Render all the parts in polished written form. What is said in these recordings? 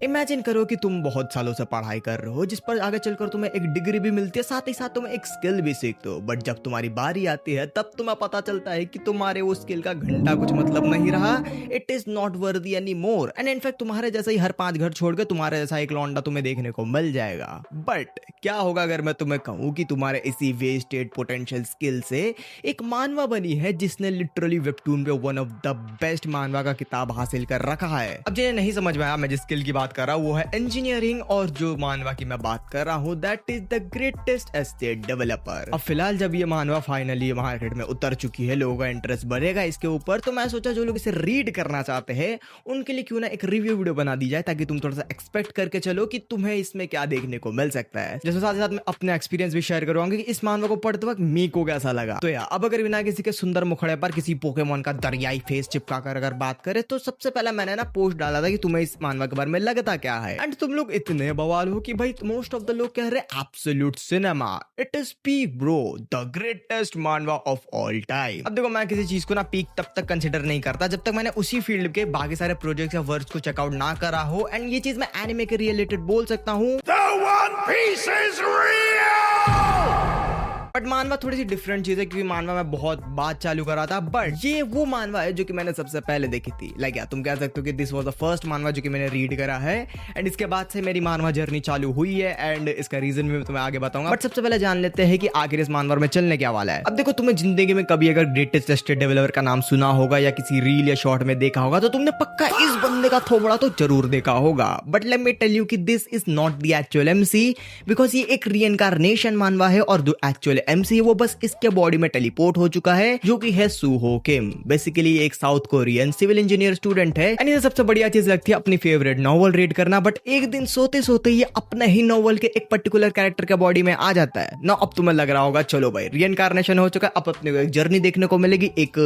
Imagine करो कि तुम बहुत सालों से पढ़ाई कर रहे हो जिस पर आगे चलकर तुम्हें एक डिग्री भी मिलती है, साथ ही साथ तुम एक स्किल भी सीखते हो। बट जब तुम्हारी बारी आती है तब तुम्हें पता चलता है कि तुम्हारे वो स्किल का घंटा कुछ मतलब नहीं रहा। It is not worthy any more and in fact तुम्हारे जैसा ही हर 5 घर छोड़ के तुम्हारे जैसा एक लौंडा तुम्हें देखने को मिल जाएगा। बट क्या होगा अगर मैं तुम्हें कहूँ कि तुम्हारे इसी वेस्टेड पोटेंशियल स्किल से एक मानवा बनी है जिसने लिटरली वेबटून पे वन ऑफ द बेस्ट मानवा का किताब हासिल कर रखा है। अब जिन्हें नहीं समझ में आया मैं जिस स्किल की बात कर रहा हूँ वो है इंजीनियरिंग, और जो मानवा की मैं बात कर रहा हूँ that is the greatest estate developer. अब फिलहाल जब ये मानवा फाइनली मार्केट में उतर चुकी है, लोगों का इंटरेस्ट बढ़ेगा इसके ऊपर, तो मैं सोचा जो लोग इसे रीड करना चाहते हैं उनके लिए क्यों ना एक रिव्यू वीडियो बना दी जाए ताकि तुम थोड़ा सा एक्सपेक्ट करके चलो कि तुम्हें इसमें क्या देखने को मिल सकता है। जैसे साथ ही साथ मैं अपने एक्सपीरियंस भी शेयर करूंगा कि इस मानवा को पढ़ते वक्त मी को कैसा लगा। तो यार अब अगर बिना किसी के सुंदर मुखड़े पर किसी पोकेमोन का दरियाई फेस चिपका कर अगर बात करें तो सबसे पहले मैंने ना पोस्ट डाला था कि तुम्हें इस मानवा के बारे में लगता क्या है, एंड तुम लोग इतने बवाल हो कि भाई मोस्ट ऑफ द लोग कह रहे हैं absolute cinema, it is peak bro, the greatest मानवा ऑफ ऑल टाइम। अब देखो मैं किसी चीज को ना पीक तब तक कंसिडर नहीं करता जब तक मैंने उसी फील्ड के बाकी सारे प्रोजेक्ट्स या वर्क्स को चेकआउट ना करा हो, एंड ये चीज मैं एनिमे के रिलेटेड बोल सकता हूँ। The One Piece is real! But मानवा थोड़ी सी डिफरेंट चीज है क्योंकि मानवा में बहुत बात चालू करा था, बट ये वो मानवा है जो कि मैंने सबसे पहले देखी थी। लाइक यार तुम कह सकते हो कि दिस वाज द फर्स्ट मानवा जो कि मैंने रीड करा है, एंड इसके बाद से मेरी मानवा जर्नी चालू हुई है, एंड इसका रीजन भी मैं तुम्हें आगे बताऊंगा। बट सबसे पहले जान लेते हैं कि आखिर इस मानवा में चलने क्या वाला है। अब देखो तुम्हें जिंदगी में कभी अगर ग्रेटेस्ट एस्टेट डेवलपर का नाम सुना होगा या किसी रील या शॉर्ट में देखा होगा तो तुमने पक्का इस बंदे का थोबड़ा तो जरूर देखा होगा। But let me tell you कि this is not the actual MC, because ये एक रीइंकार्नेशन मानवा है और जो एक्चुअल एमसी है वो बस इसके बॉडी में टेलीपोर्ट हो चुका है, जो कि है सूहो किम। बेसिकली एक South Korean civil engineer student है, एंड ये सबसे बढ़िया चीज लगती है अपनी फेवरेट नॉवल रीड करना। बट एक दिन सोते सोते ये अपने ही नॉवल के एक पर्टिकुलर कैरेक्टर के बॉडी में आ जाता है ना। अब तुम्हें लग रहा होगा चलो भाई रीइंकार्नेशन हो चुका है, अब अपने को एक जर्नी देखने को मिलेगी, एक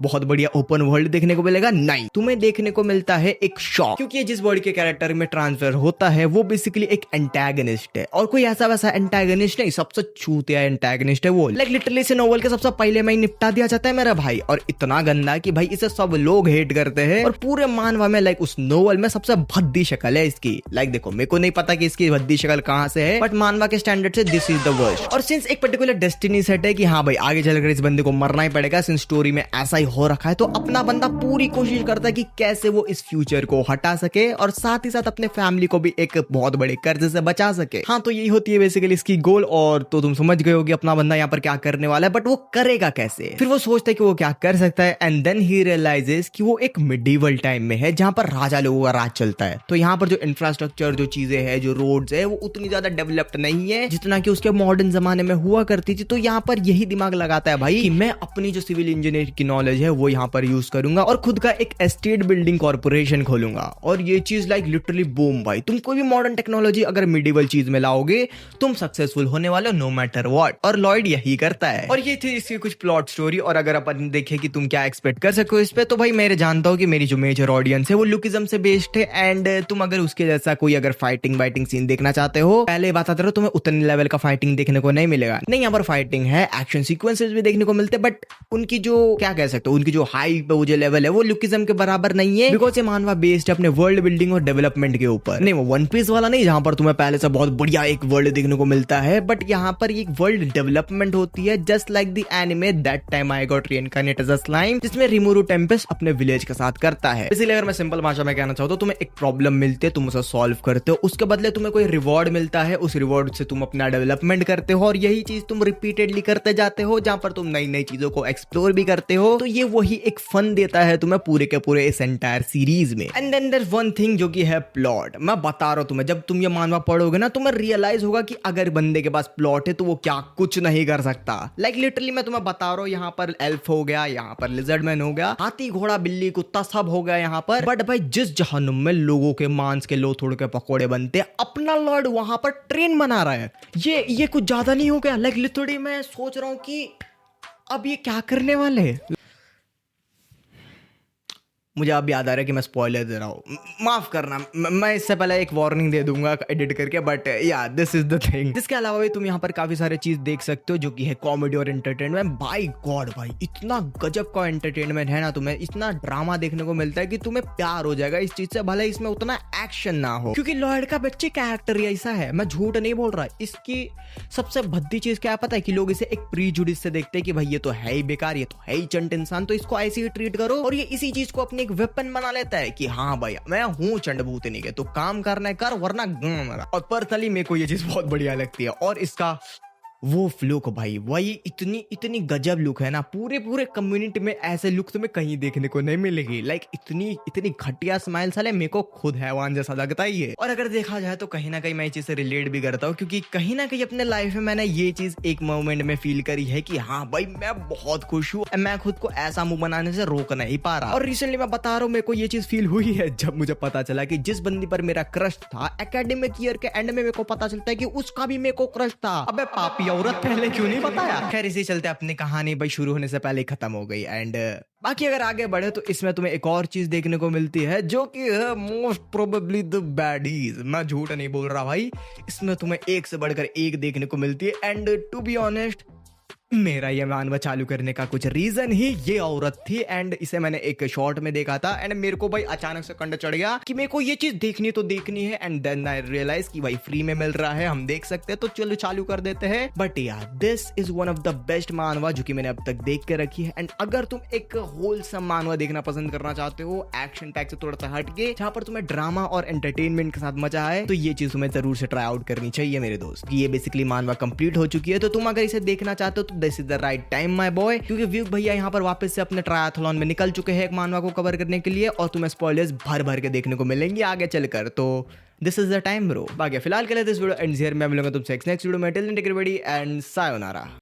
बहुत बढ़िया ओपन वर्ल्ड देखने को मिलेगा। नहीं, तुम्हें देखने को मिलता है एक शॉक, क्योंकि ये जिस बॉडी के कैरेक्टर में ट्रांसफर होता है वो बेसिकली एक एंटागनिस्ट है, और कोई ऐसा वैसा एंटागनिस्ट नहीं, सबसे छूतिया एंटागनिस्ट है वो। लिटरली इसे नोवेल के सबसे पहले में ही निपटा दिया जाता है मेरा भाई, और इतना गंदा कि भाई इसे सब लोग हेट करते हैं, और पूरे मानवा में लाइक उस नोवेल में सबसे भद्दी शक्ल है इसकी। लाइक देखो मेरे को नहीं पता कि इसकी भद्दी शक्ल कहां से है, बट मानवा के स्टैंडर्ड से दिस इज द वर्स्ट। और सिंस एक पर्टिकुलर डेस्टिनी सेट है कि हाँ भाई आगे चलकर इस बंदे को मरना ही पड़ेगा, सिंस स्टोरी में ऐसा ही हो रखा है, तो अपना बंदा पूरी कोशिश करता है कि कैसे वो इस फ्यूचर को हटा सके और साथ ही साथ अपने फैमिली को भी एक बहुत बड़े कर्ज से बचा सके। हाँ तो यही होती है बेसिकली इसकी गोल, और तो तुम समझ गए हो कि अपना बंदा यहाँ पर क्या करने वाला है, बट वो करेगा कैसे। फिर वो सोचता है कि वो क्या कर सकता है, एंड देन ही रियलाइजेस कि वो एक मिडिवल टाइम में है जहां पर राजा लोगों का राज चलता है। तो यहाँ पर जो इंफ्रास्ट्रक्चर, जो चीजें हैं, जो रोड्स है, वो उतनी ज्यादा डेवलप्ड नहीं है जितना कि उसके मॉडर्न जमाने में हुआ करती थी। तो यहाँ पर यही दिमाग लगाता है भाई कि मैं अपनी जो सिविल इंजीनियर की नॉलेज है वो यहाँ पर यूज करूंगा और खुद का एक एस्टेट बिल्डिंग कॉर्पोरेशन खोलूंगा। और ये चीज लाइक लिटरली बूम भाई, तुम कोई भी मॉडर्न टेक्नोलॉजी अगर मिडिवल चीज में लाओगे तुम सक्सेसफुल होने वाले नो मैटर व्हाट, और लॉयड यही करता है। और ये थी इसकी कुछ प्लॉट स्टोरी। और अगर अपन देखें कि तुम क्या एक्सपेक्ट कर सको इस पे, तो भाई मेरे जानता हूं कि मेरी जो मेजर ऑडियंस है वो लुकिज्म से बेस्ड है, एंड तुम अगर उसके जैसा कोई अगर फाइटिंग वाइटिंग सीन देखना चाहते हो, पहले बताते रहो तुम्हें उतने लेवल का फाइटिंग देखने को नहीं मिलेगा। नहीं, यहाँ पर फाइटिंग है, एक्शन सीक्वेंसेस भी देखने को मिलते हैं, बट उनकी जो क्या कह सकते हो उनकी जो हाइप वो जो लेवल है वो लुकिज्म के बराबर नहीं है, बिकॉज ये मानवा बेस्ड है अपने वर्ल्ड बिल्डिंग और डेवलपमेंट के ऊपर। नहीं वो वन पीस वाला नहीं जहां पर तुम्हें पहले से बहुत बढ़िया एक वर्ल्ड देखने को मिलता है, बट यहाँ पर एक वर्ल्ड डेवलपमेंट होती है just like the anime that time I got reincarnated as a slime, जिसमें रिमोरू टेम्पेस्ट अपने विलेज के साथ करता है। इसलिए अगर मैं सिंपल भाषा में कहना चाहूँ तो तुम्हें एक प्रॉब्लम मिलती है, तुम उसे सॉल्व करते हो, उसके बदले तुम्हें कोई रिवॉर्ड मिलता है, उस रिवॉर्ड से तुम अपना डेवलपमेंट करते हो, और यही चीज तुम रिपीटेडली करते जाते हो जहां पर तुम नई नई चीजों को एक्सप्लोर भी करते हो। तो ये वही एक फन देता है तुम्हें पूरे के पूरे इस एंटायर सीरीज में। And then there one thing जो कि है प्लॉट। मैं बता रहा हूं तुम्हें, जब तुम ये मानवा पढ़ोगे ना तुम्हें रियलाइज होगा कि अगर बंदे के पास प्लॉट है तो वो क्या कुछ नहीं कर सकता। लाइक लिटरली मैं तुम्हें बता रहा हूं, यहाँ पर एल्फ हो गया, यहाँ पर लिजर्ड मैन हो गया, हाथी घोड़ा बिल्ली कुत्ता सब हो गया यहाँ पर। बट भाई जिस जहन्नुम में लोगों के मांस के लोथड़े के पकोड़े बनते हैं, अपना लॉर्ड वहां पर ट्रेन बना रहा है। ये कुछ ज्यादा नहीं हो गया? लाइक लिटरली मैं सोच रहा हूँ कि अब ये क्या करने वाले हैं। मुझे अब याद आ रहा है कि मैं स्पॉइलर दे रहा हूँ, माफ करना। मैं इससे पहले एक वार्निंग दे दूंगा एडिट करके, बट या दिस इज द थिंग। इसके अलावा भी तुम यहाँ पर काफी सारे चीज देख सकते हो जो कि है कॉमेडी और एंटरटेनमेंट। बाय गॉड भाई, इतना गजब का एंटरटेनमेंट है ना, तुम्हें इतना ड्रामा देखने को मिलता है कि तुम्हें प्यार हो जाएगा इस चीज से, भले इसमें उतना एक्शन ना हो, क्योंकि लॉयड का बच्चे कैरेक्टर ही ऐसा है। मैं झूठ नहीं बोल रहा। इसकी सबसे भद्दी चीज क्या है पता है, कि लोग इसे एक प्रीजुडिस से देखते हैं कि भाई ये तो है ही बेकार, ये तो है ही चंट इंसान, तो इसको ऐसे ही ट्रीट करो, और ये इसी चीज को अपनी एक वेपन बना लेता है कि हाँ भाई मैं हूँ चंड भूतनी के, तो काम करना है कर, वरना मेरा। और पर्सनली मेरे को ये चीज बहुत बढ़िया लगती है। और इसका वो लुक भाई, वही इतनी इतनी गजब लुक है ना, पूरे पूरे कम्युनिटी में ऐसे लुक तुम्हें कहीं देखने को नहीं मिलेगी। लाइक इतनी इतनी घटिया स्माइल साले, मेरे को खुद हैवान जैसा लगता ही है। और अगर देखा जाए तो कहीं ना कहीं मैं इस चीज से रिलेट भी करता हूँ, क्योंकि कहीं ना कहीं अपने लाइफ में मैंने ये चीज एक मोमेंट में फील करी है कि हाँ भाई मैं बहुत खुश हूँ, मैं खुद को ऐसा मुंह बनाने से रोक नहीं पा रहा। और रिसेंटली मैं बता रहा हूँ, मेरे को ये चीज फील हुई है जब मुझे पता चला कि जिस बंदी पर मेरा क्रश था, एकेडमिक ईयर के एंड में मेरे को पता चलता है कि उसका भी मेरे को क्रश था। अबे पापी औरत, पहले क्यों नहीं बताया? खैर इसी चलते अपनी कहानी भाई शुरू होने से पहले खत्म हो गई। एंड बाकी अगर आगे बढ़े तो इसमें तुम्हें एक और चीज देखने को मिलती है जो कि है मोस्ट प्रोबेबली द बैडीज। मैं झूठ नहीं बोल रहा भाई, इसमें तुम्हें एक से बढ़कर एक देखने को मिलती है। एंड टू बी ऑनेस्ट, मेरा ये मानवा चालू करने का कुछ रीजन ही ये औरत थी। एंड इसे मैंने एक शॉर्ट में देखा था, एंड मेरे को भाई अचानक से कंड चढ़ गया कि मेरे को ये चीज देखनी तो देखनी है। एंड देन आई रियलाइज कि भाई फ्री में मिल रहा है, हम देख सकते हैं, तो चलो चालू कर देते हैं। बट यार this is one of the best मानवा जो कि मैंने अब तक देख के रखी है। एंड अगर तुम एक होलसम मानवा देखना पसंद करना चाहते हो, एक्शन टैग से थोड़ा सा हटके, जहां पर तुम्हें ड्रामा और एंटरटेनमेंट के साथ मजा आए, तो ये चीज तुम्हें जरूर से ट्राई आउट करनी चाहिए मेरे दोस्त। ये बेसिकली मानवा कंप्लीट हो चुकी है, तो तुम अगर इसे देखना चाहते हो तो this is the right time my boy, क्योंकि व्यू भैया यहाँ पर वापस से अपने ट्रायथलॉन में निकल चुके हैं एक मानवा को कवर करने के लिए, और तुम्हें स्पॉयलर्स भर भर के देखने को मिलेंगे आगे चलकर। तो this is the time bro. बाकी फिलहाल के लिए दिस वीडियो एंड्स हियर। मैं मिलूंगा तुमसे नेक्स्ट वीडियो में। Till then take care and sayonara.